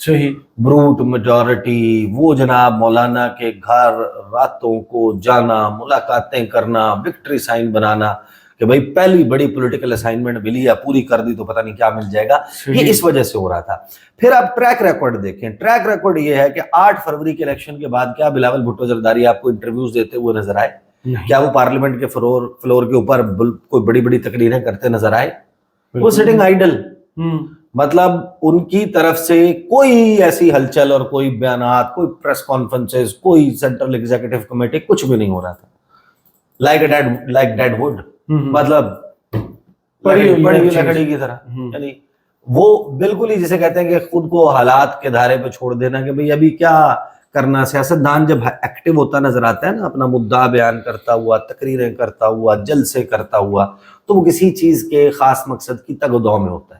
صحیح. بروٹ میجورٹی، وہ جناب مولانا کے گھر راتوں کو جانا، ملاقاتیں کرنا، وکٹری سائن بنانا کہ بھائی پہلی بڑی پولیٹیکل اسائنمنٹ ملی ہے، پوری کر دی تو پتہ نہیں کیا مل جائے گا. یہ اس وجہ سے ہو رہا تھا. پھر آپ ٹریک ریکارڈ دیکھیں. ٹریک ریکارڈ یہ ہے کہ 8 فروری کے الیکشن کے بعد کیا بلاول بھٹو زرداری آپ کو انٹرویوز دیتے ہوئے نظر آئے؟ کیا وہ پارلیمنٹ کے فلور کے اوپر کوئی بڑی بڑی تقریریں کرتے نظر آئے؟ وہ سٹنگ آئیڈل. مطلب ان کی طرف سے کوئی ایسی ہلچل اور کوئی بیانات، کوئی پریس کانفرنسز، کوئی سینٹرل ایگزیکٹو کمیٹی، کچھ بھی نہیں ہو رہا تھا. لائک ڈیڈ ووڈ، مطلب پڑی ہوئی لکڑی کی طرح. یعنی وہ بالکل ہی جسے کہتے ہیں کہ خود کو حالات کے دھارے پہ چھوڑ دینا کہ بھئی ابھی کیا کرنا. سیاستدان جب ایکٹیو ہوتا نظر آتا ہے نا، اپنا مدعا بیان کرتا ہوا، تقریریں کرتا ہوا، جلسے کرتا ہوا، تو وہ کسی چیز کے خاص مقصد کی تگ و دو میں ہوتا ہے.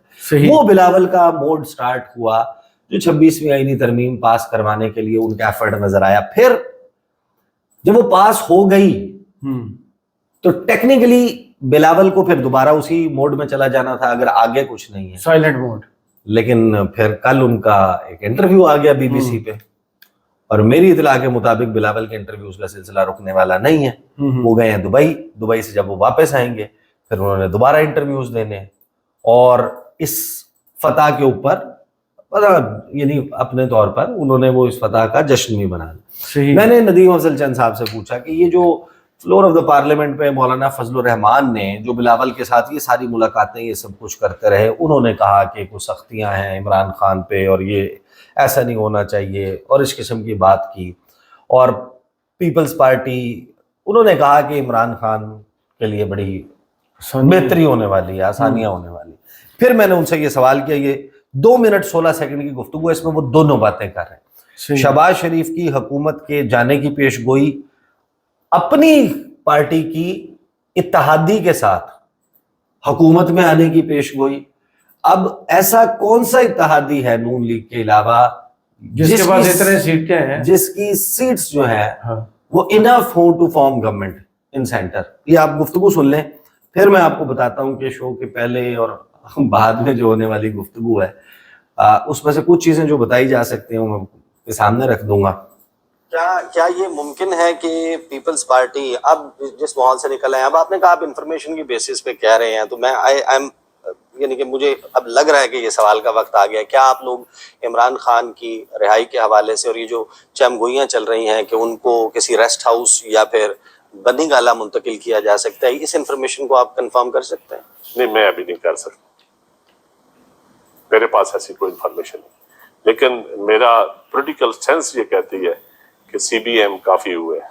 وہ بلاول کا موڈ سٹارٹ ہوا جو 26ویں آئینی ترمیم پاس کروانے کے لیے ان کا ایفرٹ نظر آیا. پھر جب وہ پاس ہو گئی تو ٹیکنیکلی بلاول کو پھر دوبارہ اسی موڈ میں چلا جانا تھا اگر آگے کچھ نہیں ہے، سائلنٹ موڈ. لیکن پھر کل ان کا ایک انٹرویو آ گیا BBC پہ، اور میری اطلاع کے مطابق بلاول کے انٹرویوز کا سلسلہ رکنے والا نہیں ہے. وہ گئے ہیں دبئی سے جب وہ واپس آئیں گے پھر انہوں نے دوبارہ انٹرویوز دینے ہیں، اور اس فتح کے اوپر یعنی اپنے طور پر انہوں نے وہ اس فتح کا جشن بھی بنا لیا. میں نے ندیم افضل چند صاحب سے پوچھا کہ یہ جو فلور آف دا پارلیمنٹ پہ مولانا فضل الرحمان نے جو بلاول کے ساتھ یہ ساری ملاقاتیں یہ سب کچھ کرتے رہے، انہوں نے کہا کہ کچھ سختیاں ہیں عمران خان پہ اور یہ ایسا نہیں ہونا چاہیے اور اس قسم کی بات کی، اور پیپلز پارٹی انہوں نے کہا کہ عمران خان کے لیے بڑی بہتری ہونے والی ہے، آسانیاں ہونے والی. پھر میں نے ان سے یہ سوال کیا، یہ 2 منٹ 16 سیکنڈ کی گفتگو، اس میں وہ دونوں باتیں کر رہے ہیں. شہباز شریف کی حکومت کے جانے کی پیش گوئی، اپنی پارٹی کی اتحادی کے ساتھ حکومت میں آنے کی پیش گوئی. اب ایسا کون سا اتحادی ہے نون لیگ کے علاوہ جس کے پاس اتنے سیٹیں ہیں، جس کی سیٹس جو ہیں وہ انف ہوں to form government in centre? یہ آپ گفتگو سن لیں، پھر میں آپ کو بتاتا ہوں کہ شو کے پہلے اور بعد میں جو ہونے والی گفتگو ہے اس میں سے کچھ چیزیں جو بتائی جا سکتی ہیں میں سامنے رکھ دوں گا. کیا یہ ممکن ہے کہ پیپلز پارٹی اب جس ماحول سے نکل آئے ہیں، اب آپ نے کہا آپ انفارمیشن کی بیسس پہ کہہ رہے ہیں، تو میں یعنی کہ مجھے اب لگ رہا ہے کہ یہ سوال کا وقت آ گیا، کیا آپ لوگ عمران خان کی رہائی کے حوالے سے اور یہ جو چم گوئیاں چل رہی ہیں کہ ان کو کسی ریسٹ ہاؤس یا پھر بنی گالہ منتقل کیا جا سکتا ہے، اس انفارمیشن کو آپ کنفرم کر سکتے ہیں؟ نہیں، میں ابھی نہیں کر سکتا، میرے پاس ایسی کوئی انفارمیشن نہیں، لیکن میرا پولیٹیکل سینس یہ کہتی ہے کہ CBM کافی ہوئے ہیں.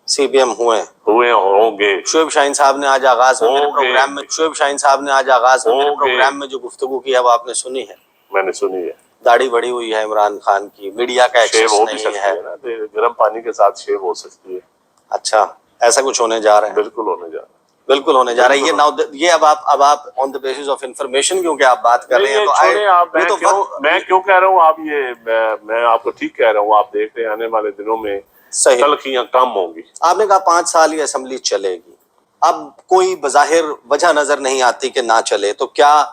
CBM ہوئے ہوں گے. شعیب شاہین صاحب نے آج آغاز میں میرے پروگرام میں جو گفتگو کی ہے وہ آپ نے سنی ہے؟ میں نے سنی ہے. داڑھی بڑھی ہوئی ہے عمران خان کی، میڈیا کا ایکسس ہو بھی نہیں سکتی ہے. ہے نا، گرم پانی کے ساتھ شیو ہو سکتی ہے. اچھا، ایسا کچھ ہونے جا رہا ہے؟ بالکل ہونے جا رہا ہے. بالکل ہونے جا رہا ہے. یہ اب آپ آن دا بیسس آف انفارمیشن کیونکہ آپ بات کر رہے ہیں تو میں کیوں کہہ رہا ہوں، آپ یہ میں آپ کو ٹھیک کہہ رہا ہوں، آپ دیکھ رہے ہیں آنے والے دنوں میں تلخیاں کم ہوں گی. آپ نے کہا 5 سال یہ اسمبلی چلے گی، اب کوئی بظاہر وجہ نظر نہیں آتی کہ نہ چلے، تو کیا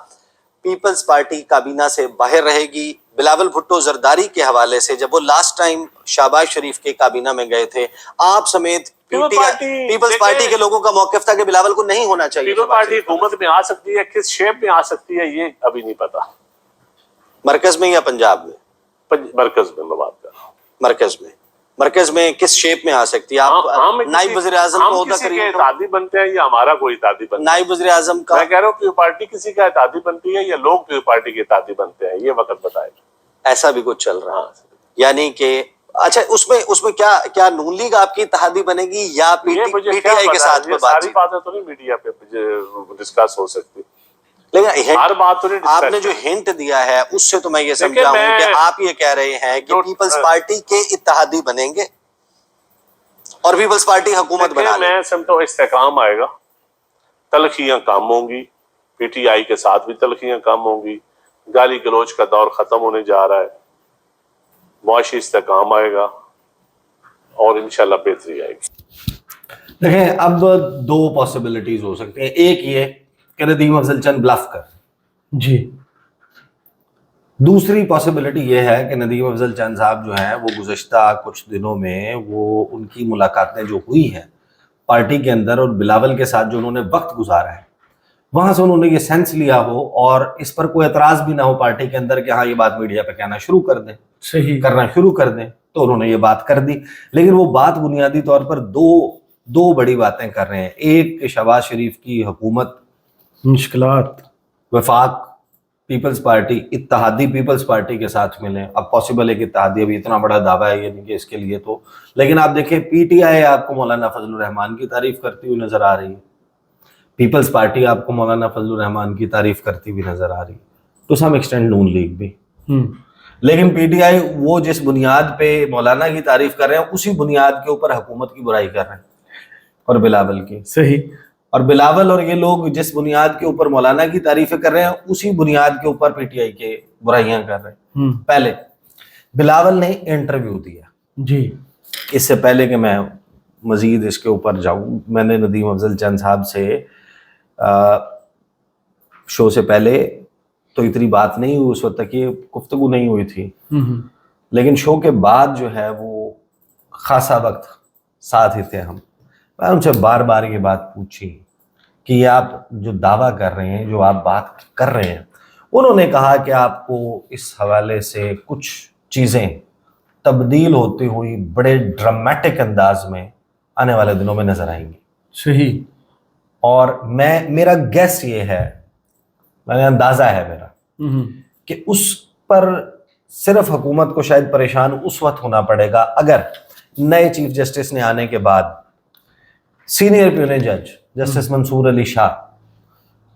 پیپلز پارٹی کابینہ سے باہر رہے گی؟ بلاول بھٹو زرداری کے حوالے سے جب وہ لاسٹ ٹائم شہباز شریف کے کابینہ میں گئے تھے، آپ سمیت پیپلز پارٹی کے لوگوں کا موقف تھا کہ بلاول کو نہیں ہونا چاہیے. پیپلز پارٹی حکومت میں آ سکتی ہے، کس شیپ میں آ سکتی ہے یہ ابھی نہیں پتا. مرکز میں یا پنجاب میں؟ مرکز میں میں بات کر رہا ہوں. مرکز میں کس شیپ میں آ سکتی ہے؟ آپ نائب وزیر اعظم کو عہدہ کسی کے اتحادی بنتے ہیں یا ہمارا کوئی اتحادی بنتا ہے؟ نائب وزیر اعظم کا میں کہہ رہا ہوں کہ پارٹی کسی کا اتحادی بنتی ہے یا لوگ پیپلز پارٹی کے اتحادی بنتے ہیں، یہ وقت بتائے گا. ایسا بھی کچھ چل رہا ہے، یعنی کہ اچھا اس میں کیا نون لیگ آپ کی اتحادی بنے گی یا پی ٹی آئی کے ساتھ میں بات؟ ساری باتیں تو نہیں میڈیا پہ ڈسکس ہو سکتی، لیکن ہر بات تو نہیں. آپ نے جو ہنٹ دیا ہے اس سے تو میں یہ سمجھا ہوں کہ آپ یہ کہہ رہے ہیں کہ پیپلز پارٹی کے اتحادی بنیں گے اور پیپلز پارٹی حکومت بنا لے. میں سمجھتا ہوں استحکام آئے گا، تلخیاں کم ہوں گی، PTI کے ساتھ بھی تلخیاں کم ہوں گی، گالی گلوچ کا دور ختم ہونے جا رہا ہے، معاشی استحکام آئے گا اور انشاءاللہ بہتری آئے گی. دیکھیں اب 2 پاسبلٹیز ہو سکتے ہیں. ایک یہ کہ ندیم افضل چند بلف کر، جی دوسری پاسبلٹی یہ ہے کہ ندیم افضل چند صاحب جو ہیں وہ گزشتہ کچھ دنوں میں وہ ان کی ملاقاتیں جو ہوئی ہیں پارٹی کے اندر اور بلاول کے ساتھ جو انہوں نے وقت گزارا ہے وہاں سے انہوں نے یہ سینس لیا ہو اور اس پر کوئی اعتراض بھی نہ ہو پارٹی کے اندر کہ ہاں یہ بات میڈیا پہ کہنا شروع کر دیں، صحیح کرنا شروع کر دیں، تو انہوں نے یہ بات کر دی. لیکن وہ بات بنیادی طور پر دو بڑی باتیں کر رہے ہیں. ایک کہ شہباز شریف کی حکومت، مشکلات، وفاق پیپلز پارٹی، اتحادی پیپلز پارٹی کے ساتھ ملیں. اب پاسبل ہے کہ اتحادی ابھی اتنا بڑا دعویٰ ہے یعنی کہ اس کے لیے تو، لیکن آپ دیکھیں پی ٹی آئی آپ کو مولانا فضل الرحمان کی تعریف کرتی ہوئی نظر آ رہی ہے، پیپلز پارٹی آپ کو مولانا فضل الرحمان کی تعریف کرتی ہوئی نظر آ رہی ہے، to some extent Noon League بھی. لیکن پی ٹی آئی وہ جس بنیاد پہ مولانا کی تعریف کر رہے ہیں اسی بنیاد کے اوپر حکومت کی برائی کر رہے ہیں اور بلاول کی. صحیح. اور بلاول اور یہ لوگ جس بنیاد کے اوپر مولانا کی تعریفیں کر رہے ہیں اسی بنیاد کے اوپر پی ٹی آئی کے برائیاں کر رہے ہیں. پہلے بلاول نے انٹرویو دیا جی، اس سے پہلے کہ میں مزید اس کے اوپر جاؤں، میں نے ندیم افضل چند صاحب سے شو سے پہلے تو اتنی بات نہیں ہوئی، اس وقت تک یہ گفتگو نہیں ہوئی تھی، لیکن شو کے بعد جو ہے وہ خاصا وقت ساتھ ہی تھے ہم. میں ان سے بار بار یہ بات پوچھی کہ یہ آپ جو دعویٰ کر رہے ہیں، جو آپ بات کر رہے ہیں، انہوں نے کہا کہ آپ کو اس حوالے سے کچھ چیزیں تبدیل ہوتی ہوئی بڑے ڈرامیٹک انداز میں آنے والے دنوں میں نظر آئیں گی. صحیح. اور میرا گیس یہ ہے، میں نے اندازہ ہے میرا کہ اس پر صرف حکومت کو شاید پریشان اس وقت ہونا پڑے گا اگر نئے چیف جسٹس نے آنے کے بعد سینئر پیونی جج جسٹس منصور علی شاہ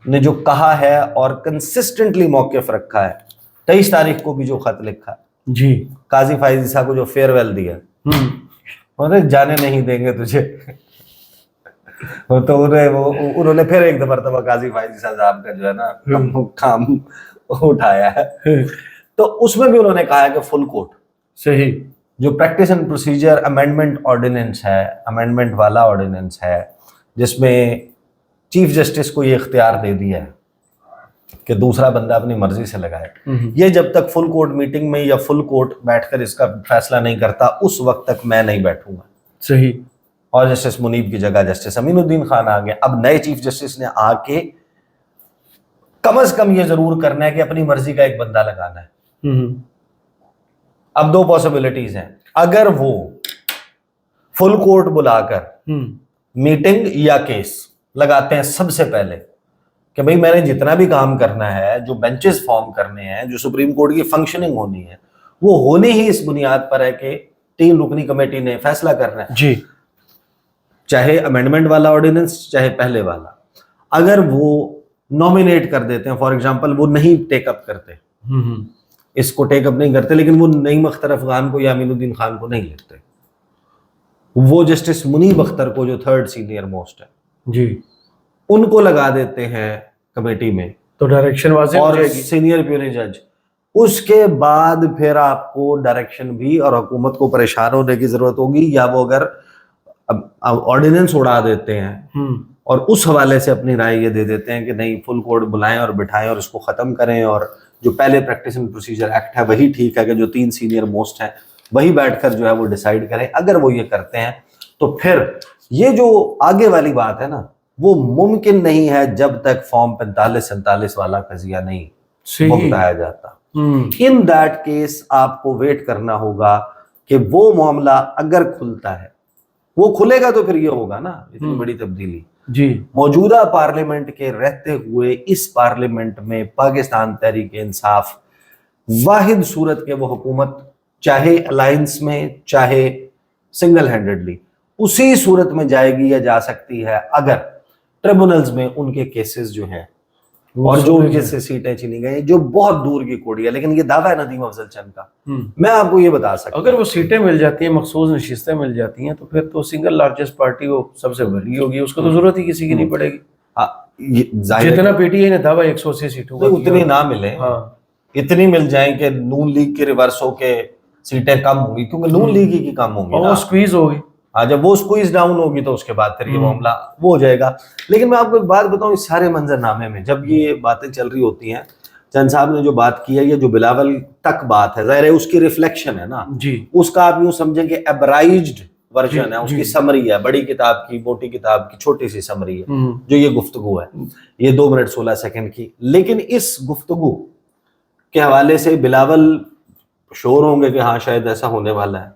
نے جو کہا ہے اور کنسسٹنٹلی موقف رکھا ہے، 23 تاریخ کو بھی جو خط لکھا ہے جی، قاضی فائز عیسیٰ کو جو فیئر ویل دیا، جانے نہیں دیں گے تجھے، تو انہوں نے پھر ایک مرتبہ قاضی فائز عیسیٰ صاحب کا جو ہے نا کام اٹھایا ہے. تو اس میں بھی انہوں نے کہا ہے کہ فل کورٹ، صحیح، جو practice and procedure amendment ordinance ہے، امینڈمنٹ والا آرڈیننس ہے جس میں چیف جسٹس کو یہ اختیار دے دیا ہے کہ دوسرا بندہ اپنی مرضی سے لگائے، یہ جب تک فل کورٹ میٹنگ میں یا فل کورٹ بیٹھ کر اس کا فیصلہ نہیں کرتا اس وقت تک میں نہیں بیٹھوں گا. صحیح. اور جسٹس منیب کی جگہ جسٹس امین الدین خان آ گئے. اب نئے چیف جسٹس نے آ کے کم از کم یہ ضرور کرنا ہے کہ اپنی مرضی کا ایک بندہ لگانا ہے. اب دو پاسبلٹیز ہیں، اگر وہ فل کورٹ بلا کر میٹنگ یا کیس لگاتے ہیں سب سے پہلے کہ بھئی میں نے جتنا بھی کام کرنا ہے، جو بینچز فارم کرنے ہیں، جو سپریم کورٹ کی فنکشننگ ہونی ہے، وہ ہونی ہی اس بنیاد پر ہے کہ 3 رکنی کمیٹی نے فیصلہ کرنا ہے، جی، چاہے امینڈمنٹ والا آرڈیننس چاہے پہلے والا. اگر وہ نومینیٹ کر دیتے ہیں، فار ایگزامپل وہ نہیں ٹیک اپ کرتے، اس کو ٹیک اپ نہیں کرتے، لیکن وہ نعیم اختر افغان کو یا امین الدین خان کو نہیں لیتے، وہ جسٹس منیب اختر کو جو 3rd سینئر موسٹ ہے جی، ان کو لگا دیتے ہیں کمیٹی میں، تو ڈائریکشن واضح ہو اور جائے گی. سینئر پیونی جج. اس کے بعد پھر آپ کو ڈائریکشن بھی اور حکومت کو پریشان ہونے کی ضرورت ہوگی، یا وہ اگر آرڈیننس اڑا دیتے ہیں اور اس حوالے سے اپنی رائے یہ دے دیتے ہیں کہ نہیں فل کورٹ بلائیں اور بٹھائیں اور اس کو ختم کریں، اور جو پہلے پریکٹس اینڈ پروسیجر ایکٹ ہے وہی ٹھیک ہے کہ جو 3 سینئر موسٹ ہیں وہی بیٹھ کر جو ہے وہ ڈیسائیڈ کریں. اگر وہ یہ کرتے ہیں تو پھر یہ جو آگے والی بات ہے نا وہ ممکن نہیں ہے جب تک فارم 45-47 والا قضیہ نہیں بھگتایا جاتا. ان دیٹ کیس آپ کو ویٹ کرنا ہوگا کہ وہ معاملہ اگر کھلتا ہے، وہ کھلے گا تو پھر یہ ہوگا نا اتنی بڑی تبدیلی. جی، موجودہ پارلیمنٹ کے رہتے ہوئے اس پارلیمنٹ میں پاکستان تحریک انصاف واحد صورت کے وہ حکومت چاہے الائنس میں چاہے سنگل ہینڈڈلی اسی صورت میں جائے گی یا جا سکتی ہے اگر ٹریبونلز میں ان کے کیسز جو ہیں اور جو ان کے سے سیٹیں چنی گئی جو بہت دور کی کوڑی ہے. لیکن یہ دعویٰ ہے ندیم افضل چند کا، میں آپ کو یہ بتا سکتا ہوں اگر وہ سیٹیں مل جاتی ہیں، مخصوص نشستیں مل جاتی ہیں، تو پھر تو سنگل لارجسٹ پارٹی وہ سب سے بڑی ہوگی، اس کو تو ضرورت ہی کسی کی نہیں پڑے گی. جتنا پی ٹی آئی نے دعویٰ 180 سیٹوں کا اتنی نہ ملے، اتنی مل جائیں کہ نون لیگ کے ریورس ہو کے سیٹیں کم ہوں گی، کیونکہ نون لیگ ہی کی کم ہوں گی، وہ اسکویز ہوگی. ہاں جب وہ اسکویز ڈاؤن ہوگی تو اس کے بعد پھر یہ معاملہ وہ ہو جائے گا. لیکن میں آپ کو ایک بات بتاؤں، اس سارے منظر نامے میں جب یہ باتیں چل رہی ہوتی ہیں چند صاحب نے جو بات کی ہے، یہ جو بلاول تک بات ہے، ظاہر ہے اس کی ریفلیکشن ہے نا، جی اس کا آپ یوں سمجھیں کہ ایبرائزڈ ورژن ہے، اس جی کی سمری ہے، بڑی کتاب کی، موٹی کتاب کی چھوٹی سی سمری ہے ہوں، جو یہ گفتگو ہے، یہ 2 منٹ 16 سیکنڈ کی. لیکن اس گفتگو کے حوالے سے بلاول شور ہوں گے کہ ہاں شاید ایسا ہونے والا ہے،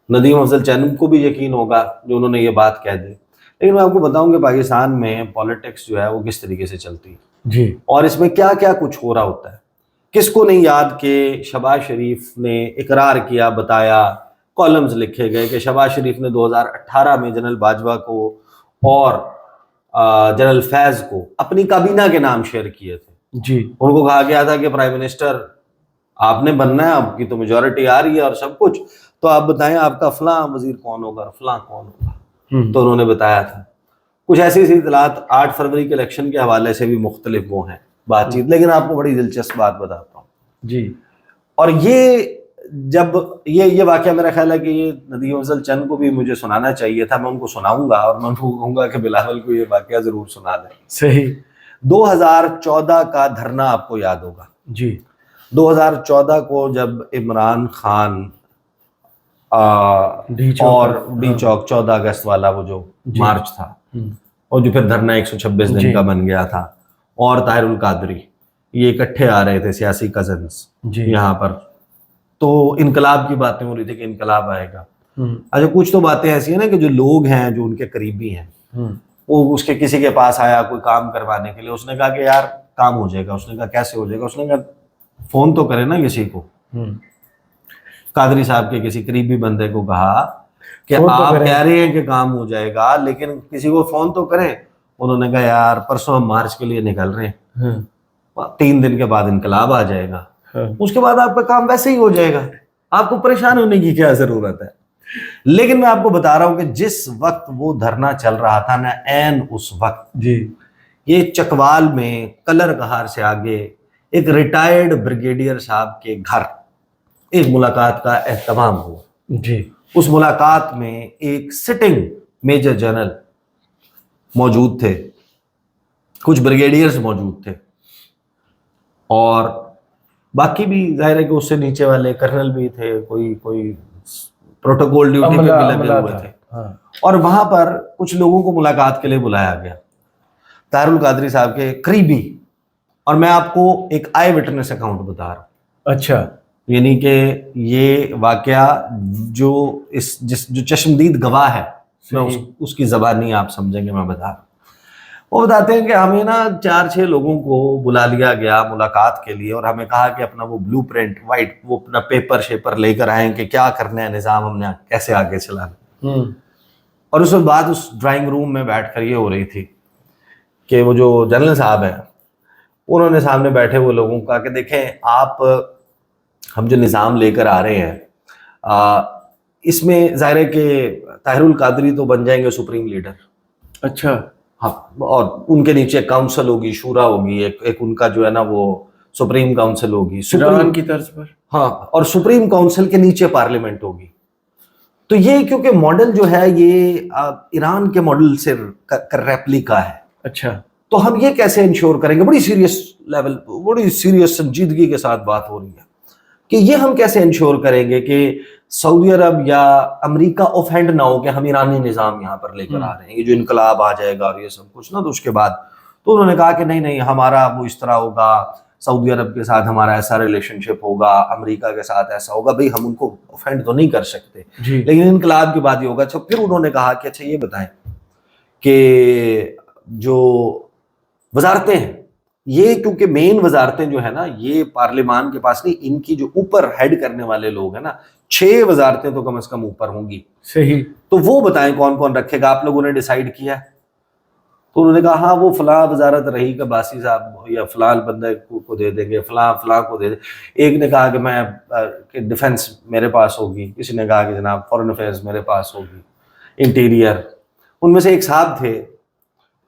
ندیم افضل چینل کو بھی یقین ہوگا جو انہوں نے یہ بات کہہ دی. لیکن میں آپ کو بتاؤں کہ پاکستان میں پالیٹکس جو ہے وہ کس طریقے سے چلتی ہے جی اور اس میں کیا کیا کچھ ہو رہا ہوتا ہے. کس کو نہیں یاد کہ شہباز شریف نے اقرار کیا، بتایا، کالمز لکھے گئے کہ شہباز شریف نے 2018 میں جنرل باجوہ کو اور جنرل فیض کو اپنی کابینہ کے نام شیئر کیے تھے. جی ان کو کہا گیا تھا کہ پرائم منسٹر آپ نے بننا ہے، آپ کی تو میجورٹی آ رہی ہے اور سب کچھ، تو آپ بتائیں آپ کا فلاں وزیر کون ہوگا، فلاں کون ہوگا. تو انہوں نے بتایا تھا. کچھ ایسی اطلاعات 8 فروری کے الیکشن کے حوالے سے بھی مختلف وہ ہیں بات چیت. لیکن آپ کو بڑی دلچسپ بات بتاتا ہوں، جی اور یہ جب یہ واقعہ میرا خیال ہے کہ یہ ندیم افضل چند کو بھی مجھے سنانا چاہیے تھا، میں ان کو سناؤں گا اور میں ان کو کہوں گا کہ بلاول کو یہ واقعہ ضرور سنا دیں. صحیح. 2014 کا دھرنا آپ کو یاد ہوگا. جی 2014 کو جب عمران خان ڈی چوک اور ڈی چوک 14 اگست والا وہ جو مارچ تھا اور جو پھر دھرنا 126 دن کا بن گیا تھا، اور طاہر القادری یہ اکٹھے آ رہے تھے سیاسی کزنز یہاں پر، تو انقلاب کی باتیں ہو رہی تھی کہ انقلاب آئے گا. اچھا کچھ تو باتیں ایسی ہیں نا کہ جو لوگ ہیں جو ان کے قریبی ہیں، وہ اس کے کسی کے پاس آیا کوئی کام کروانے کے لیے، اس نے کہا کہ یار کام ہو جائے گا. اس نے کہا کیسے ہو جائے گا؟ اس نے کہا فون تو کرے نا کسی کو. قادری صاحب کے کسی قریبی بندے کو کہا کہ آپ کہہ رہے ہیں کہ کام ہو جائے گا لیکن کسی کو فون تو کریں. انہوں نے کہا یار پرسوں ہم مارچ کے لیے نکل رہے ہیں، 3 دن کے بعد انقلاب آ جائے گا، اس کے بعد آپ کا کام ویسے ہی ہو جائے گا، آپ کو پریشان ہونے کی کیا ضرورت ہے. لیکن میں آپ کو بتا رہا ہوں کہ جس وقت وہ دھرنا چل رہا تھا نا، عین اس وقت یہ چکوال میں کلر کہار سے آگے ایک ریٹائرڈ بریگیڈیئر صاحب کے گھر ایک ملاقات کا اہتمام ہوا. اس ملاقات میں ایک سٹنگ میجر جنرل موجود تھے، کچھ بریگیڈیئرز موجود تھے، اور باقی بھی ظاہر ہے کہ اس سے نیچے والے کرنل بھی تھے، کوئی پروٹوکول ڈیوٹی پہ بھی لگے ہوئے تھے. اور وہاں پر کچھ لوگوں کو ملاقات کے لیے بلایا گیا، طاہر القادری صاحب کے قریبی. اور میں آپ کو ایک آئی وٹنس اکاؤنٹ بتا رہا ہوں. اچھا. یعنی کہ یہ واقعہ جو جو چشمدید گواہ ہے، میں اس کی زبانی آپ سمجھیں گے میں بتا رہا ہوں. وہ بتاتے ہیں کہ ہمیں نا 4-6 لوگوں کو بلا لیا گیا ملاقات کے لیے، اور ہمیں کہا کہ اپنا وہ بلو پرنٹ وائٹ وہ اپنا پیپر شیپر لے کر آئیں کہ کیا کرنا ہے، نظام ہم نے کیسے آگے چلانا. اور اس وقت بعد اس ڈرائنگ روم میں بیٹھ کر یہ ہو رہی تھی کہ وہ جو جنرل صاحب ہیں انہوں نے سامنے بیٹھے وہ لوگوں کا کہ دیکھیں آپ، ہم جو نظام لے کر آ رہے ہیں اس میں ظاہر ہے کہ طاہر القادری تو بن جائیں گے سپریم لیڈر. اچھا. ہاں، اور ان کے نیچے کاؤنسل ہوگی، شورا ہوگی، ایک ان کا جو ہے نا وہ سپریم کاؤنسل ہوگی، ایران کی طرز پر. ہاں، اور سپریم کاؤنسل کے نیچے پارلیمنٹ ہوگی. تو یہ کیونکہ ماڈل جو ہے یہ ایران کے ماڈل سے ریپلیکا ہے. اچھا. تو ہم یہ کیسے انشور کریں گے، بڑی سیریس لیول، بڑی سیریس سنجیدگی کے ساتھ بات ہو رہی ہے کہ یہ ہم کیسے انشور کریں گے کہ سعودی عرب یا امریکہ اوفینڈ نہ ہو کہ ہم ایرانی نظام یہاں پر لے کر آ رہے ہیں، یہ جو انقلاب آ جائے گا اور یہ سب کچھ نا. تو اس کے بعد تو انہوں نے کہا کہ نہیں ہمارا وہ اس طرح ہوگا، سعودی عرب کے ساتھ ہمارا ایسا ریلیشن شپ ہوگا، امریکہ کے ساتھ ایسا ہوگا. بھئی ہم ان کو اوفینڈ تو نہیں کر سکتے، لیکن انقلاب کے بعد یہ ہوگا. اچھا پھر انہوں نے کہا کہ اچھا یہ بتائیں کہ جو وزارتیں ہیں یہ، کیونکہ مین وزارتیں جو ہے نا یہ پارلیمان کے پاس نہیں، ان کی جو اوپر ہیڈ کرنے والے لوگ ہیں نا 6 وزارتیں تو کم از کم اوپر ہوں گی. صحیح. تو وہ بتائیں کون کون رکھے گا، آپ لوگوں نے ڈیسائیڈ کیا ہے؟ تو انہوں نے کہا ہاں وہ فلاں وزارت رہی کہ باسی صاحب یا فلاں بندے کو دے دیں گے، فلاں کو دے دیں. ایک نے کہا کہ میں کہ ڈیفنس میرے پاس ہوگی، کسی نے کہا کہ جناب فورن افیئرز میرے پاس ہوگی، انٹیریئر. ان میں سے ایک صاحب تھے،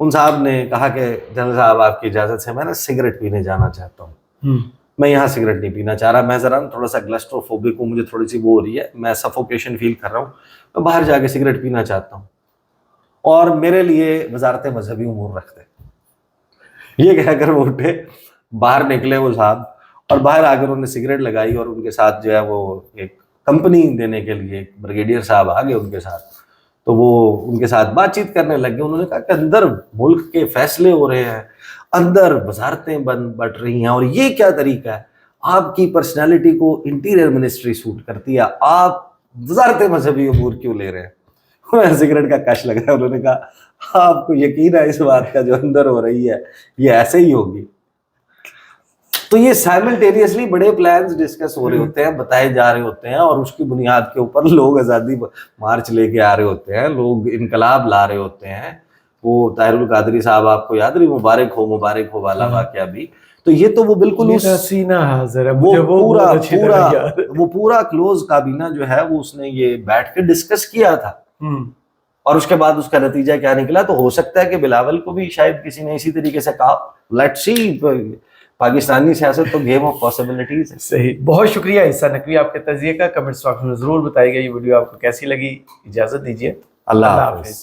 ان صاحب نے کہا کہ جنرل صاحب آپ کی اجازت سے میں نا سگریٹ پینے جانا چاہتا ہوں. میں یہاں سگریٹ نہیں پینا چاہ رہا، میں ذرا تھوڑا سا گلسٹروفوبک ہوں، مجھے تھوڑی سی وہ ہو رہی ہے، میں سفوکیشن فیل کر رہا ہوں، میں باہر جا کے سگریٹ پینا چاہتا ہوں، اور میرے لیے وزارت مذہبی امور رکھ دیں. یہ کہہ کر وہ اٹھے باہر نکلے وہ صاحب, اور باہر آ کر انہوں نے سگریٹ لگائی, اور ان کے ساتھ جو ہے وہ ایک کمپنی دینے کے لیے ایک بریگیڈیئر صاحب آ گئے ان کے ساتھ, تو وہ ان کے ساتھ بات چیت کرنے لگ گئے. انہوں نے کہا کہ اندر ملک کے فیصلے ہو رہے ہیں, اندر وزارتیں بٹ رہی ہیں, اور یہ کیا طریقہ ہے, آپ کی پرسنالٹی کو انٹیریئر منسٹری سوٹ کرتی ہے, آپ وزارت مذہبی امور کیوں لے رہے ہیں؟ سگریٹ کا کش لگ رہا ہے. انہوں نے کہا آپ کو یقین ہے اس بات کا جو اندر ہو رہی ہے یہ ایسے ہی ہوگی. تو یہ سائملٹینیسلی بڑے پلانز ڈسکس ہو رہے ہوتے ہیں, بتائے جا رہے ہوتے ہیں, اور اس کی بنیاد کے اوپر لوگ آزادی مارچ لے کے آ رہے ہوتے ہیں, لوگ انقلاب لا رہے ہوتے ہیں. وہ طاہر القادری صاحب آپ کو یاد رہی, مبارک ہو والا واقعہ بھی, تو یہ تو وہ بالکل سینہ حاضر ہے, وہ پورا کلوز کابینہ جو ہے وہ اس نے یہ بیٹھ کے ڈسکس کیا تھا, اور اس کے بعد اس کا نتیجہ کیا نکلا. تو ہو سکتا ہے کہ بلاول کو بھی شاید کسی نے اسی طریقے سے کہا, لیٹس سی, پاکستانی سیاست تو گیم آف پاسبلٹیز ہے. صحیح, بہت شکریہ عیسیٰ نقوی آپ کے تجزیے کا. کمنٹس باکس میں ضرور بتائیے گا یہ ویڈیو آپ کو کیسی لگی. اجازت دیجیے, اللہ حافظ.